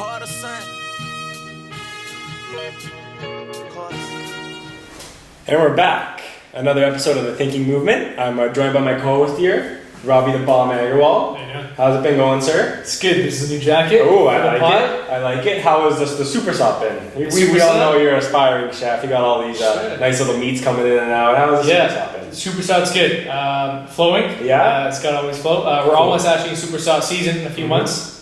Carter, son. And we're back. Another episode of the Thinking Movement. I'm joined by my co-host here, Robbie the Bomb Agarwal. How you doing? How's it been going, sir? It's good. This is a new jacket. Oh, for I the like pod. it. I like it. How is this the super sop been? We Super all Sop? know you're an aspiring chef. You got all these Sure. nice little meats coming in and out. How's the super sop been? Super Salt's good. Flowing. Yeah? It's got to always flow. We're Cool. almost actually in Super Salt season in a few months.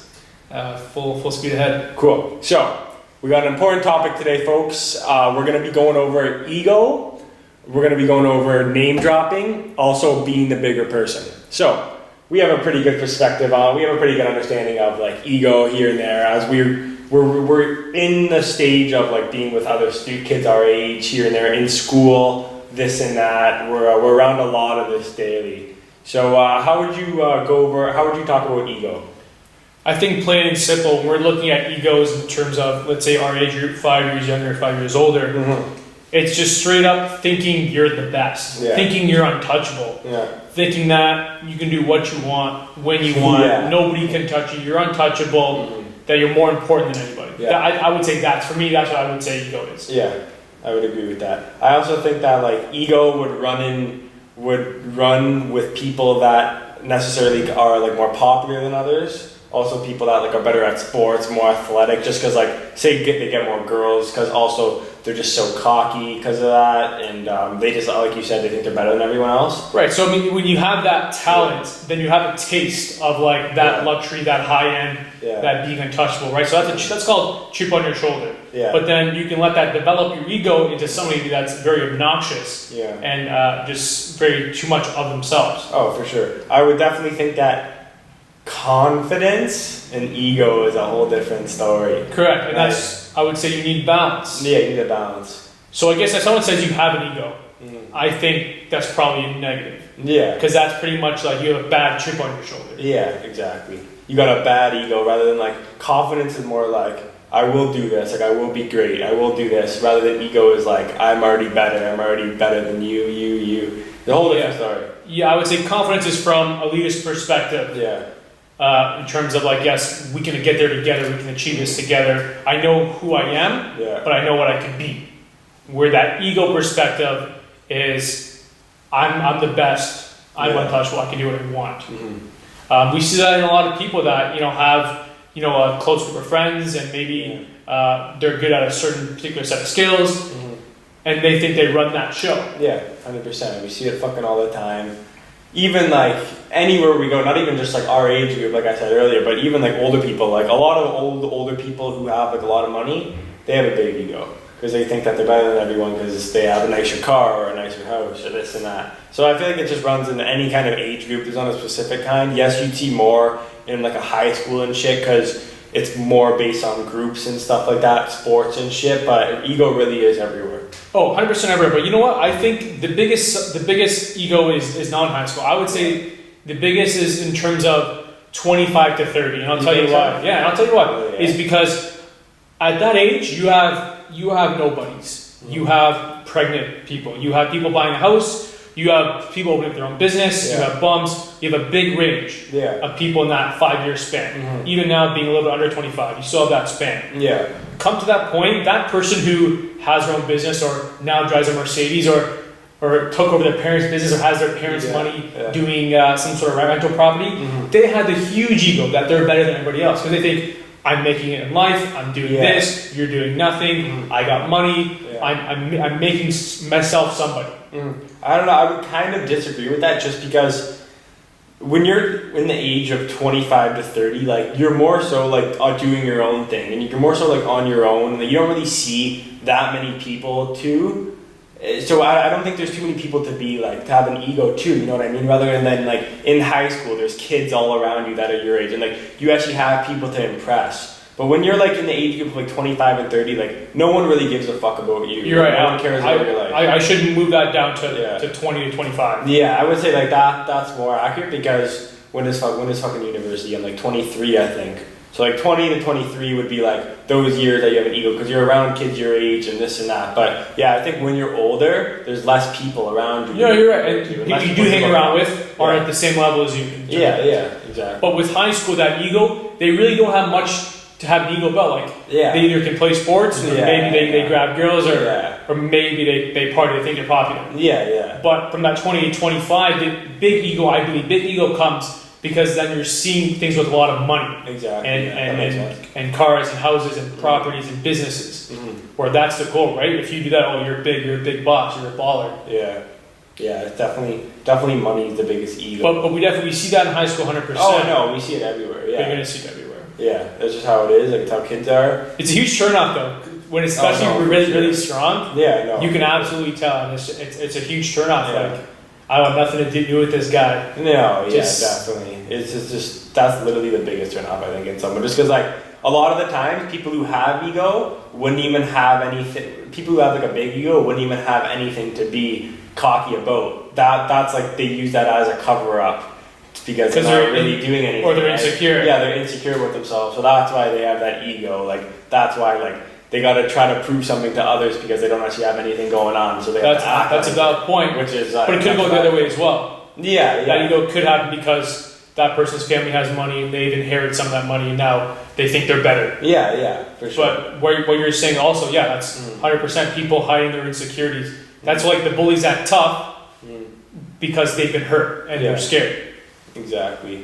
Full speed ahead. Cool. So, we got an important topic today, folks. We're going to be going over ego. We're going to be going over name dropping, also being the bigger person. So, we have a pretty good perspective on, we have a pretty good understanding of like ego here and there as we're in the stage of like being with other kids our age here and there in school, this and that. We're around a lot of this daily. So, how would you how would you talk about ego? I think plain and simple, when we're looking at egos in terms of, let's say, our age group, 5 years younger, 5 years older. Mm-hmm. It's just straight up thinking you're the best. Yeah. Thinking you're untouchable. Yeah. Thinking that you can do what you want, when you want. Yeah. Nobody can touch you. You're untouchable. Mhm. That you're more important than anybody. Yeah. I would say that's, for me, that's what I would say ego is. Yeah, I would agree with that. I also think that like ego would run with people that necessarily are like more popular than others. Also, people that like are better at sports, more athletic, just because like say they get more girls, because also they're just so cocky because of that, and they just, like you said, they think they're better than everyone else. Right. So I mean, when you have that talent, then you have a taste of like that Yeah. luxury, that high end, Yeah. that being untouchable. Right. So that's called chip on your shoulder. Yeah. But then you can let that develop your ego into somebody that's very obnoxious Yeah. and just very too much of themselves. Oh, for sure. I would definitely think that confidence and ego is a whole different story. Correct. And that's, I would say, you need balance. Yeah, you need a balance. So I guess if someone says you have an ego, Mhm. I think that's probably a negative. Yeah. Because that's pretty much like you have a bad chip on your shoulder. Yeah, exactly. You got a bad ego rather than like confidence is more like I will do this, like I will be great, I will do this, rather than ego is like I'm already better than you. The whole different story. Yeah, I would say confidence is from a leader's perspective. Yeah. In terms of like, yes, we can get there together, we can achieve this together. I know who I am, Yeah. but I know what I can be. Where that ego perspective is, I'm the best, I'm Yeah. untouchable, I can do what I want. Mm-hmm. We see that in a lot of people that have a close group of friends, and maybe they're good at a certain particular set of skills, Mm-hmm. and they think they run that show. Yeah, 100%. We see it fucking all the time. Even like anywhere we go, not even just like our age group, like I said earlier, but even like older people, like a lot of older people who have like a lot of money, they have a big ego because they think that they're better than everyone because they have a nicer car or a nicer house or this and that. So I feel like it just runs into any kind of age group. There's not a specific kind. Yes, you'd see more in like a high school and shit because it's more based on groups and stuff like that, sports and shit, but ego really is everywhere. Oh, 100% everywhere. But you know what? I think the biggest ego is not in high school. I would say the biggest is in terms of 25 to 30. And I'll You tell you think why. so? Yeah, and I'll tell you why. Oh, yeah. Is because at that age, you have nobodies. Mm-hmm. You have pregnant people. You have people buying a house. You have people opening up their own business. You Yeah. have bums. You have a big range Yeah. of people in that 5-year span. Mhm. Even now, being a little bit under 25, you still have that span. Yeah. Come to that point, that person who has their own business or now drives a Mercedes or took over their parents' business or has their parents' Yeah, money yeah. doing some sort of rental property, Mhm. they have the huge ego that they're better than everybody else because they think, I'm making it in life, I'm doing Yeah. this, you're doing nothing, I got money, Yeah. I'm making myself somebody. I don't know. I would kind of disagree with that just because when you're in the age of 25 to 30, like you're more so like doing your own thing and you're more so like on your own. Like, you don't really see that many people too. So I don't think there's too many people to be like to have an ego too. You know what I mean? Rather than like in high school, there's kids all around you that are your age and like you actually have people to impress. But when you're like in the age group of like 25 and 30, like no one really gives a fuck about you. You're right. No one cares about your life. I should move that down to, Yeah. to 20 to 25. Yeah, I would say like that's more accurate because when is fucking university? I'm like 23, I think. So like 20 to 23 would be like those years that you have an ego because you're around kids your age and this and that. But yeah, I think when you're older, there's less people around you. Yeah, you're right. And Less people you people do hang to around look with are Yeah. at the same level as you. Yeah, exactly. But with high school, that ego, they really don't have much to have an ego about like Yeah. they either can play sports, or Yeah, maybe they yeah. grab girls, or Yeah. or maybe they party. They think they're popular. Yeah. But from that 20 to 25, the big ego, I believe, big ego comes because then you're seeing things with a lot of money Exactly. and Yeah, that makes sense. and cars and houses and properties and businesses. Mhm. Where that's the goal, right? If you do that, oh, you're big, you're a big boss, you're a baller. Yeah. Yeah, it's definitely money is the biggest ego. But we definitely see that in high school, 100%. Oh no, we see it everywhere. You're Yeah. gonna see it everywhere. Yeah, that's just how it is. Like it's how kids are. It's a huge turnoff though, when it's especially Oh, no, for really sure. really strong. Yeah, no. You can absolutely tell, and it's a huge turnoff. Yeah. Like I want nothing to do with this guy. No, yeah, Just- definitely. It's just that's literally the biggest turn off I think in someone. Just because like a lot of the times people who have ego wouldn't even have anything. People who have like a big ego wouldn't even have anything to be cocky about. That's like they use that as a cover up because they're 'Cause not they're really doing anything. or they're right? insecure. Yeah, they're insecure with themselves. So that's why they have that ego. Like that's why like they got to try to prove something to others because they don't actually have anything going on. So they have to act That's a like valid point. which is But it could go the other way as well. Yeah, That yeah. ego could happen because that person's family has money and they've inherited some of that money and now they think they're better. Yeah, for sure. But what you're saying also, yeah, that's 100% people hiding their insecurities. That's like the bullies act tough Mm, because they've been hurt and Yeah. they're scared. exactly.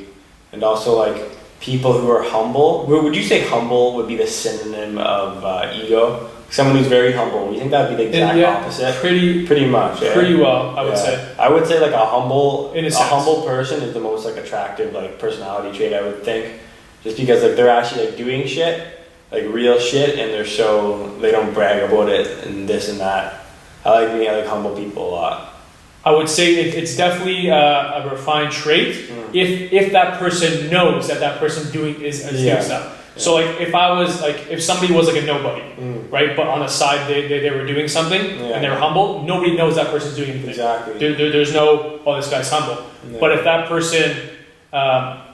And also, like, people who are humble. Would you say humble would be the synonym of ego? Someone who's very humble. You think that would be the exact opposite? Pretty much, yeah. Pretty well, I would Yeah. say. I would say, like, a humble In a sense. humble person is the most, like, attractive, like, personality trait, I would think. Just because, like, they're actually, like, doing shit, like, real shit, and they don't brag about it and this and that. I like humble people a lot. I would say it's definitely a refined trait if that person knows that person doing is Yeah. doing stuff. So like if somebody was like a nobody, right? But on the side they were doing something Yeah. and they were humble, nobody knows that person's doing anything. Exactly. There's no, oh, this guy's humble. Yeah. But if that person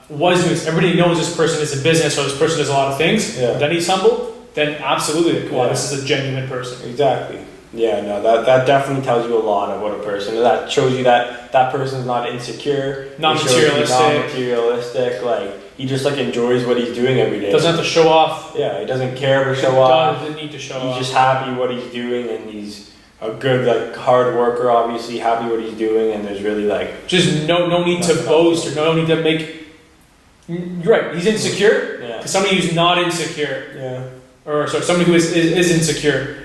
was doing, everybody knows this person is in business or this person does a lot of things, Yeah. then he's humble, then absolutely, like, wow, Yeah. this is a genuine person. Exactly. Yeah, no, that definitely tells you a lot about a person. That shows you that person's not insecure, Not It shows you materialistic. not materialistic. Like he just like enjoys what he's doing every day. Doesn't have to show off. Yeah, he doesn't care to show off. Doesn't need to show He's off. just happy what he's doing, and he's a good like hard worker. Obviously, happy what he's doing, and there's really like Just no need to Nothing boast else. or no need to make. You're right. He's insecure. yeah, 'Cause somebody who's not insecure, yeah, or sorry, somebody who is insecure,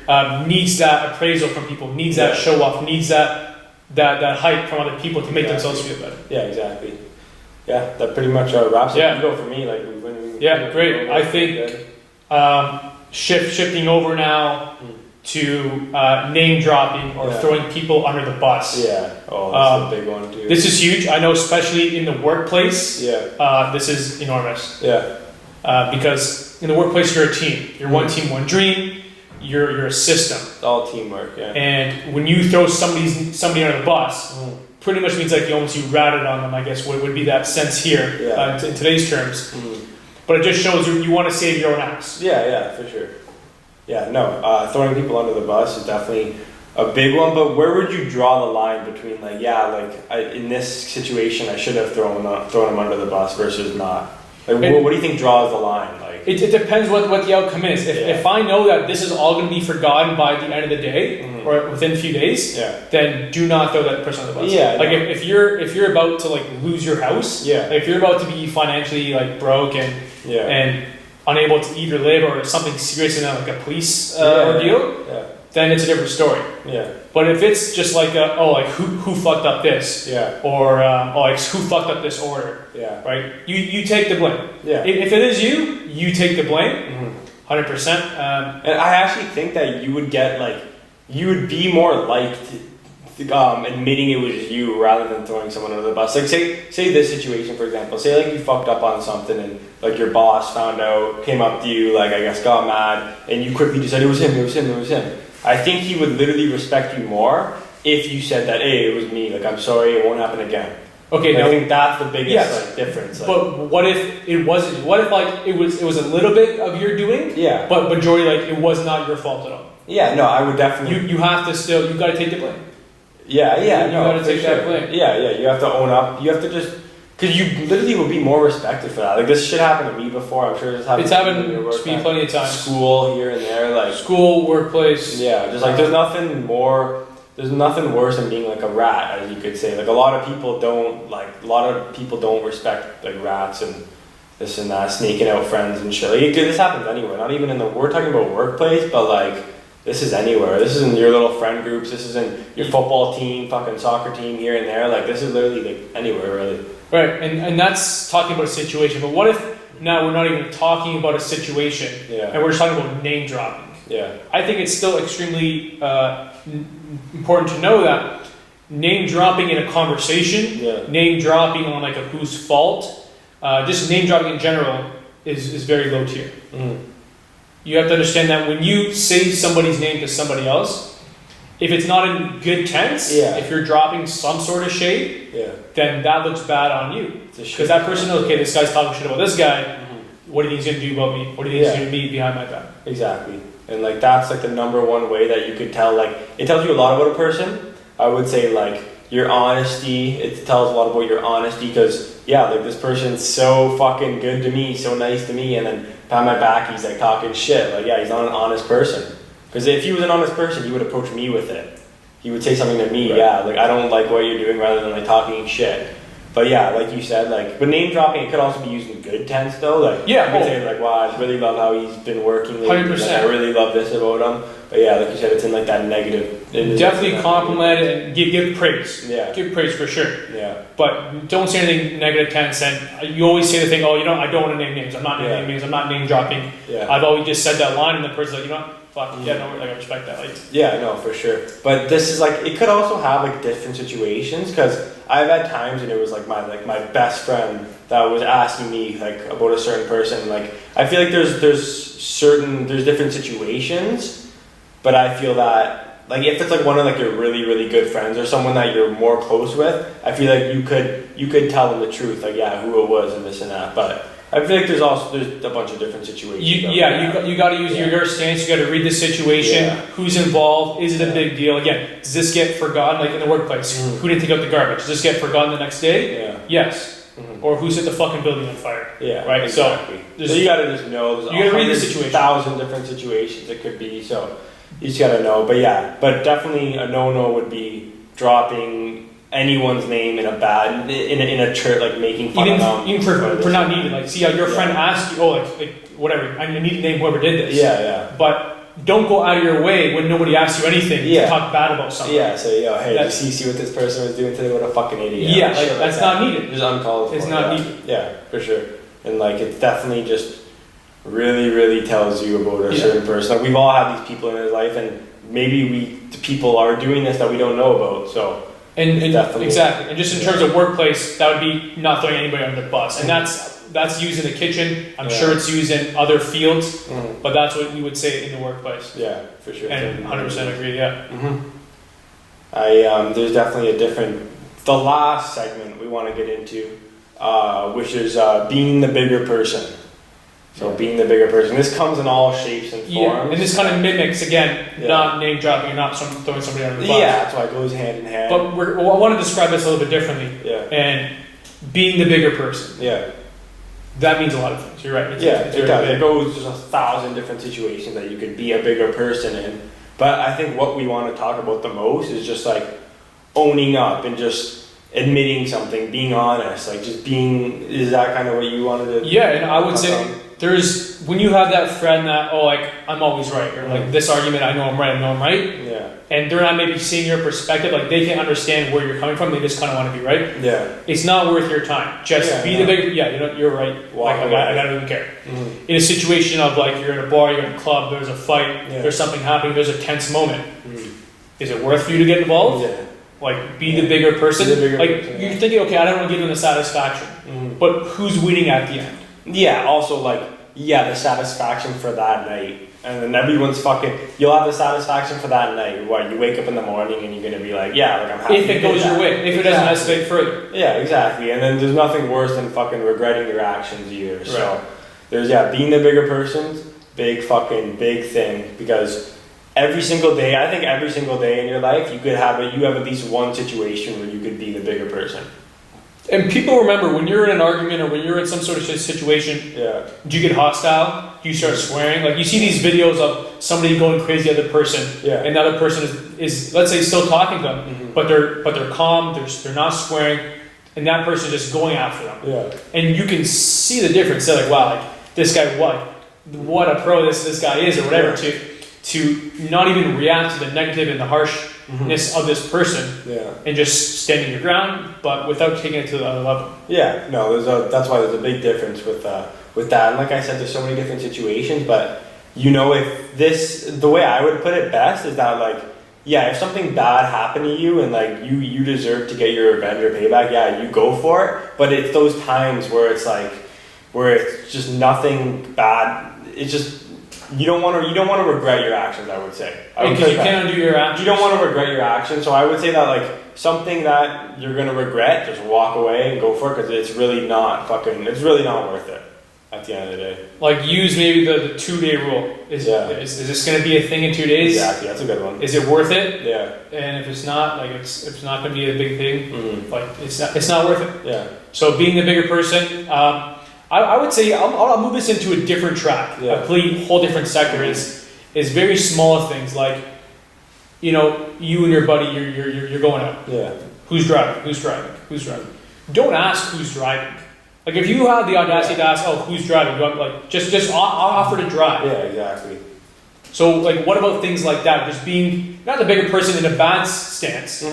needs that appraisal from people, needs that Yeah. show off, needs that hype from other people to make Yeah. themselves feel better. yeah, exactly. Yeah, that pretty much wraps up Yeah. ego for me. Like Yeah, great. I think shifting over now to name dropping or Yeah. throwing people under the bus. Yeah. Oh, that's a big one too. This is huge. I know, especially in the workplace, Yeah. this is enormous. Yeah. Because in the workplace, you're a team. You're one team, one dream. You're a system. It's all teamwork. Yeah. And when you throw somebody under the bus, pretty much means like you ratted on them. I guess would be that sense here Yeah. in today's terms. Mhm. But it just shows you want to save your own ass. Yeah, for sure. Yeah, no, throwing people under the bus is definitely a big one. But where would you draw the line between in this situation I should have thrown them under the bus versus not? Like, what do you think draws the line? Like, It depends what the outcome is. If I know that this is all going to be forgotten by the end of the day or within a few days, yeah, then do not throw that person on the bus. Yeah, like no. if you're about to like lose your house, Yeah. if you're about to be financially like broke and yeah, unable to eat or live or something serious in like a police Yeah. ordeal, yeah, then it's a different story. yeah, But if it's just like who fucked up this yeah, or who fucked up this order, yeah, right? You take the blame. yeah. If it is you take the blame, Mhm. 100%. And I actually think that you would be more liked admitting it was you rather than throwing someone under the bus. Like say this situation, for example. Say like you fucked up on something and like your boss found out, came up to you, like I guess got mad, and you quickly just said it was him. I think he would literally respect you more if you said that, hey, it was me. Like I'm sorry, it won't happen again. Okay, I now, think that's the biggest Yes. like, difference. Like, but what if it wasn't? What if like it was a little bit of your doing, yeah, but majority like it was not your fault at all? yeah, no, I would definitely. You have to still you got to take the blame. Yeah, You no, gotta for take that blame. Yeah, you have to own up. You have to just Because you literally would be more respected for that. Like, this shit happened to me before. I'm sure It's in happened your work to me life. plenty of times. School here and there, like School, workplace. yeah, just like there's nothing more. There's nothing worse than being like a rat, as you could say. Like a lot of people don't respect like rats and this and that, sneaking out friends and shit. Like, this happens anywhere. Not even we're talking about workplace, but like this is anywhere. This is in your little friend groups. This is in your football team, fucking soccer team here and there. Like this is literally like anywhere really. Right, and that's talking about a situation. But what if now we're not even talking about a situation, Yeah. and we're just talking about name dropping? Yeah. I think it's still extremely important to know that name dropping in a conversation, Yeah. name dropping on like a whose fault, just name dropping in general is very low tier. Mhm. You have to understand that when you say somebody's name to somebody else, if it's not in good tense, Yeah. if you're dropping some sort of shade, Yeah. then that looks bad on you. It's a shit. Because that person knows, okay, this guy's talking shit about this guy. Mhm. What do you think he's gonna do about me? What do you think he's Yeah. gonna do behind my back? Exactly. And like that's like the number one way that you could tell, like it tells you a lot about a person. I would say like your honesty, it tells a lot about your honesty because yeah, like this person's so fucking good to me, so nice to me, and then behind my back he's like talking shit. Like yeah, he's not an honest person. Because if he was an honest person, he would approach me with it. He would say something to me, Right. yeah, like I don't like what you're doing rather than like talking shit. But yeah, like you said, like, but name dropping, it could also be used in good tense though. Like, Yeah, you could oh. say like, wow, I really love how he's been working lately. 100%. Like, I really love this about him. But yeah, like you said, it's in like that negative. Definitely compliment and give praise. Yeah. Give praise for sure. Yeah. But don't say anything negative tense. And you always say the thing, oh, you know, I don't want to name names. I'm not naming Yeah. names. I'm not name dropping. Yeah. I've always just said that line, and the person's like, you know what? Fuck, yeah, no, like, I respect that. Like, Yeah, no, for sure. But this is like it could also have like different situations because I've had times when it was like my best friend that was asking me like about a certain person. Like I feel like there's different situations, but I feel that like if it's like one of like your really good friends or someone that you're more close with, I feel like you could tell them the truth, like yeah, who it was and this and that. But I feel like there's a bunch of different situations. you got to use your stance. You got to read the situation. Yeah. Who's involved? Is it a big deal? Again, does this get forgotten? Like in the workplace, Mhm. who didn't take out the garbage? Does this get forgotten the next day? Yeah. Yes. Mhm. Or who set the fucking building on fire? Yeah, Right, exactly. So you gotta just know. There's you gotta read the situation. 100,000 different situations it could be. So you just gotta know. But yeah, but definitely a no would be dropping anyone's name in a church, like making fun of them. Even for not needing, like, see how your friend asked you, oh, like whatever, I need to name whoever did this. Yeah. But don't go out of your way when nobody asks you anything Yeah. to talk bad about something. Yeah. So hey, did you That's- see what this person was doing today? What a fucking idiot. Yeah, Shit like, that's that. not needed. Just uncalled for. It's not yeah. needed. Yeah, for sure. And like it's definitely just really tells you about a Yeah. certain person. Like we've all had these people in our life, and maybe the people are doing this that we don't know about. So. And Definitely. exactly. And just in terms of workplace, that would be not throwing anybody under the bus. And that's used in the kitchen. I'm Yeah. sure it's used in other fields, Mhm. but that's what we would say in the workplace. Yeah, for sure. And 100% agree, yeah. There's definitely a different. The last segment we want to get into, which is being the bigger person. So being the bigger person. This comes in all shapes and forms. Yeah, and this kind of mimics, again, Yeah. not name dropping, not throwing somebody under the bus. Yeah, that's why it goes hand in hand. But I want to describe this a little bit differently. yeah, And being the bigger person, yeah, that means a lot of things. You're right. yeah. It's It very does. big. It goes to 1,000 different situations that you could be a bigger person in. But I think what we want to talk about the most is just like owning up and just admitting something, being honest, like just being. Is that kind of what you wanted to? Yeah, and I would touch say on? there's when you have that friend that, oh, like, I'm always right, or like this argument, I know I'm right, Yeah, and they're not maybe seeing your perspective, like they can't understand where you're coming from, they just kind of want to be right. yeah. It's not worth your time. Just Yeah, be yeah. the bigger, yeah, you know, you're right. Walk Like, away. I don't even care. Mhm. In a situation of like you're in a bar, you're in a club, there's a fight, Yeah. there's something happening, there's a tense moment. Mhm. Is it worth for you to get involved? Yeah. Like, be the bigger person. Be the bigger like, person, you're yeah. thinking, okay, I don't want to give them the satisfaction, Mhm. but who's winning at the end? Yeah, also like the satisfaction for that night. And then everyone's fucking you'll have the satisfaction for that night. What, you wake up in the morning and you're gonna be like, yeah, like I'm happy. If you it did goes that. your way, if it doesn't escalate further. Yeah, exactly. And then there's nothing worse than fucking regretting your actions either. So Right. there's being the bigger person, big thing, because every single day in your life you have at least one situation where you could be the bigger person. And people remember when you're in an argument or when you're in some sort of situation, Yeah. do you get hostile? Do you start swearing? Like you see these videos of somebody going crazy at the other person, Yeah. and the other person is let's say still talking to them, Mhm. but they're calm, they're not swearing, and that person just going after them. Yeah. And you can see the difference. They're like, wow, like this guy, what a pro this guy is, or whatever. Yeah. To not even react to the negative and the harshness Mhm. of this person, Yeah. and just standing your ground, but without taking it to the other level. Yeah, no, that's why there's a big difference with that. And like I said, there's so many different situations, but if the way I would put it best is that like, yeah, if something bad happened to you and like you deserve to get your revenge or payback, yeah, you go for it. But it's those times where it's just nothing bad. It's just you don't want to regret your actions. I would say. Because you can't undo your actions. You don't want to regret your actions, so I would say that like something that you're gonna regret, just walk away and go for it because it's really not worth it at the end of the day. Like use maybe the 2-day rule. Is this going to be a thing in 2 days? Exactly, that's a good one. Is it worth it? Yeah. And if it's not, like if it's not going to be a big thing, Mm-hmm. like it's not worth it. Yeah. So being the bigger person, I would say I'll move this into a different track, Yeah. a complete whole different sector. Is very small things like, you and your buddy, you're going out. Yeah. Who's driving? Who's driving? Who's driving? Don't ask who's driving. Like if you have the audacity to ask, oh, who's driving? Just I'll offer to drive. Yeah, exactly. So like, what about things like that? Just being not the bigger person in a bad stance,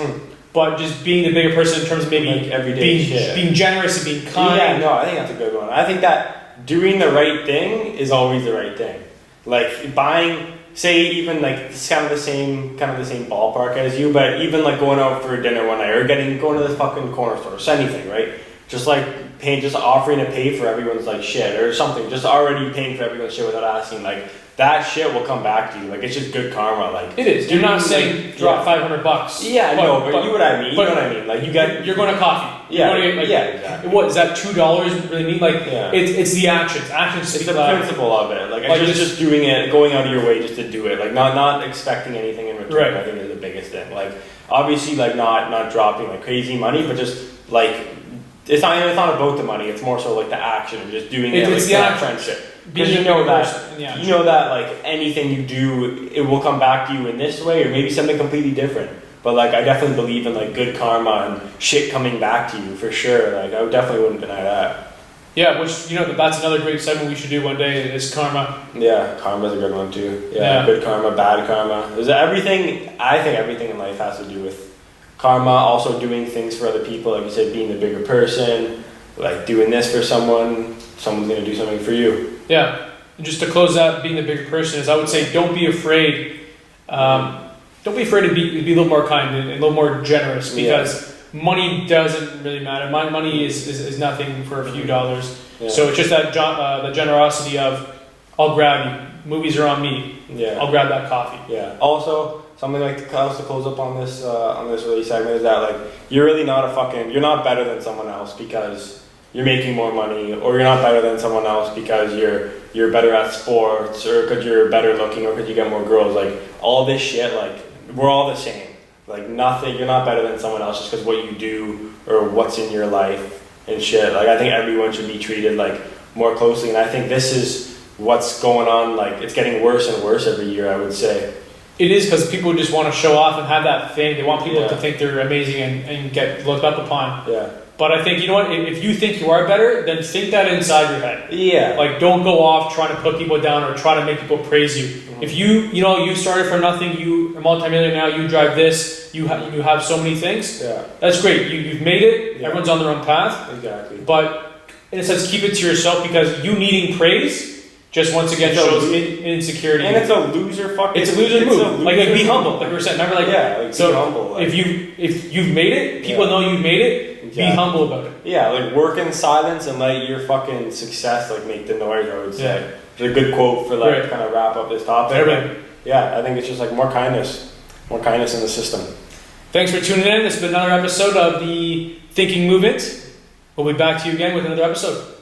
but just being the bigger person in terms of maybe Like everyday shit. being generous and being kind. Yeah, no, I think that's a good one. I think that doing the right thing is always the right thing. Like buying, say, even like it's kind of the same ballpark as you, but even like going out for dinner one night or going to the fucking corner store, or anything, right? Just like just offering to pay for everyone's like shit or something, just already paying for everyone's shit without asking, like that shit will come back to you. Like it's just good karma. Like it is. You're not saying drop $500. Yeah, no, but you know what I mean. You know what I mean. Like you're going to coffee. Yeah, exactly. What is that? $2 really mean? Like it's the actions. Actions speak It's the principle of it. Like just doing it, going out of your way just to do it. Like not expecting anything in return. Right. I think is the biggest thing. Like obviously, like not dropping like crazy money, but just like it's not about the money. It's more so like the action of just doing it. It's like the friendship. Because you know that like anything you do, it will come back to you in this way or maybe something completely different. But like I definitely believe in like good karma and shit coming back to you for sure. Like I definitely wouldn't deny that. Yeah, which that's another great segment we should do one day is karma. Yeah, karma's a good one too. Yeah, good karma, bad karma. There's everything. I think everything in life has to do with karma. Also doing things for other people, like you said, being the bigger person. Like doing this for someone's gonna do something for you. Yeah, and just to close out, being the bigger person is I would say don't be afraid. Don't be afraid to be a little more kind and a little more generous because money doesn't really matter. Money is nothing for a few dollars. Yeah. So it's just that the generosity of I'll grab you. Movies are on me. Yeah. I'll grab that coffee. Yeah. Also, something like to close up on this really segment is that like you're really you're not better than someone else because you're making more money, or you're not better than someone else because you're better at sports, or because you're better looking, or because you get more girls. Like all this shit, like we're all the same. Like nothing, you're not better than someone else just because what you do or what's in your life and shit. Like I think everyone should be treated like more closely, and I think this is what's going on. Like it's getting worse and worse every year, I would say. It is because people just want to show off and have that thing. They want people to think they're amazing and get looked up upon. Yeah. But I think, you know what, if you think you are better, then think that inside your head. Yeah. Like, don't go off trying to put people down or try to make people praise you. Mm-hmm. If you started from nothing, you are multimillionaire now, you drive this, you have so many things, that's great. You've made it, everyone's on their own path. Exactly. But, in a sense, keep it to yourself because you needing praise just once again shows insecurity. And it's a loser fucking. It's a loser move. Like be humble. Like we were saying. Remember, be humble. Like, if you've made it, people know you've made it. Be humble about it. Yeah, like work in silence and let your fucking success like make the noise. I would say. It's a good quote for like kind of wrap up this topic. I think it's just like more kindness in the system. Thanks for tuning in. This has been another episode of the Thinking Movement. We'll be back to you again with another episode.